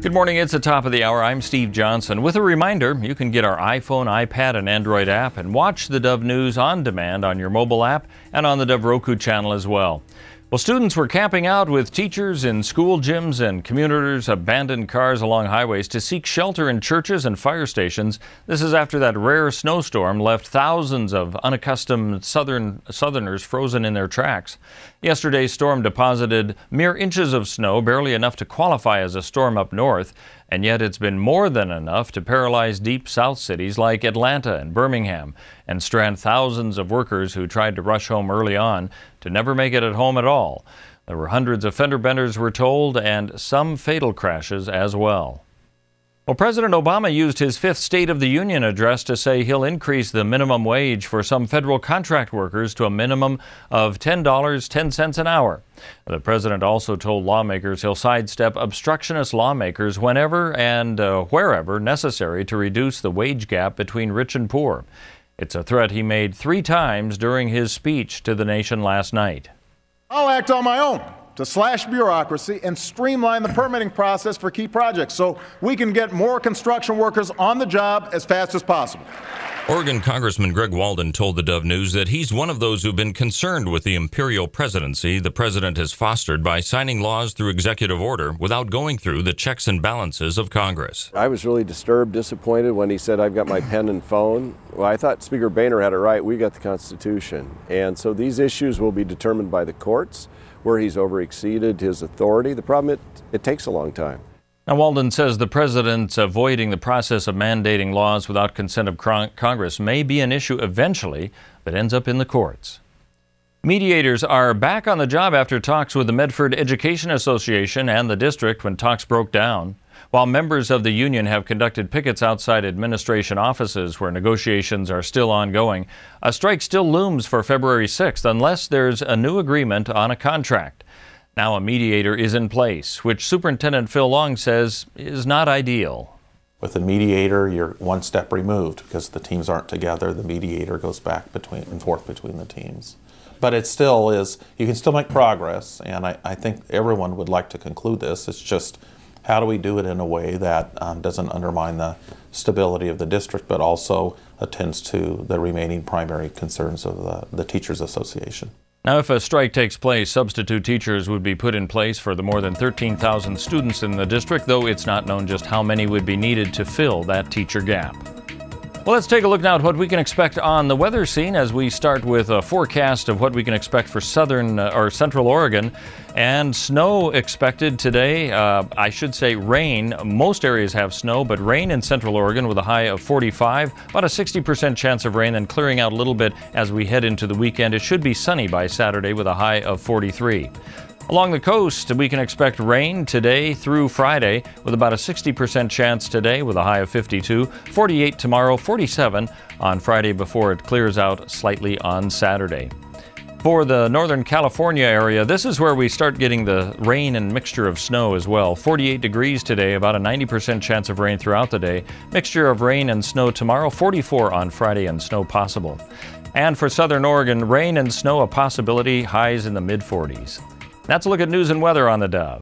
Good morning, it's the top of the hour. I'm Steve Johnson with a reminder you can get our iPhone, iPad, and Android app and watch the Dove News on demand on your mobile app and on the Dove Roku channel as well. Well, students were camping out with teachers in school gyms, and commuters abandoned cars along highways to seek shelter in churches and fire stations. This is after that rare snowstorm left thousands of unaccustomed Southerners frozen in their tracks. Yesterday's storm deposited mere inches of snow, barely enough to qualify as a storm up north, and yet it's been more than enough to paralyze deep south cities like Atlanta and Birmingham and strand thousands of workers who tried to rush home early on to never make it at home at all. There were hundreds of fender benders, we're told, and some fatal crashes as well. Well, President Obama used his fifth State of the Union address to say he'll increase the minimum wage for some federal contract workers to a minimum of $10.10 an hour. The president also told lawmakers he'll sidestep obstructionist lawmakers whenever and wherever necessary to reduce the wage gap between rich and poor. It's a threat he made 3 times during his speech to the nation last night. I'll act on my own to slash bureaucracy and streamline the permitting process for key projects so we can get more construction workers on the job as fast as possible. Oregon Congressman Greg Walden told the Dove News that he's one of those who've been concerned with the imperial presidency the president has fostered by signing laws through executive order without going through the checks and balances of Congress. I was really disturbed, disappointed when he said, "I've got my pen and phone." Well, I thought Speaker Boehner had it right. We got the Constitution. And so these issues will be determined by the courts, where he's overexceeded his authority. The problem, it takes a long time. Now, Walden says the president's avoiding the process of mandating laws without consent of Congress may be an issue eventually that ends up in the courts. Mediators are back on the job after talks with the Medford Education Association and the district when talks broke down. While members of the union have conducted pickets outside administration offices where negotiations are still ongoing, a strike still looms for February 6th unless there's a new agreement on a contract. Now a mediator is in place, which Superintendent Phil Long says is not ideal. With a mediator, you're one step removed because the teams aren't together. The mediator goes back and forth between the teams. But it still is, you can still make progress, and I think everyone would like to conclude this. It's just, how do we do it in a way that doesn't undermine the stability of the district, but also attends to the remaining primary concerns of the Teachers Association? Now, if a strike takes place, substitute teachers would be put in place for the more than 13,000 students in the district, though it's not known just how many would be needed to fill that teacher gap. Well, let's take a look now at what we can expect on the weather scene as we start with a forecast of what we can expect for southern or central Oregon. And snow expected today. I should say rain. Most areas have snow, but rain in central Oregon with a high of 45. About a 60% chance of rain, then clearing out a little bit as we head into the weekend. It should be sunny by Saturday with a high of 43. Along the coast, we can expect rain today through Friday with about a 60% chance today with a high of 52, 48 tomorrow, 47 on Friday before it clears out slightly on Saturday. For the Northern California area, this is where we start getting the rain and mixture of snow as well. 48 degrees today, about a 90% chance of rain throughout the day. Mixture of rain and snow tomorrow, 44 on Friday and snow possible. And for southern Oregon, rain and snow a possibility, highs in the mid-40s. That's a look at news and weather on the Dove.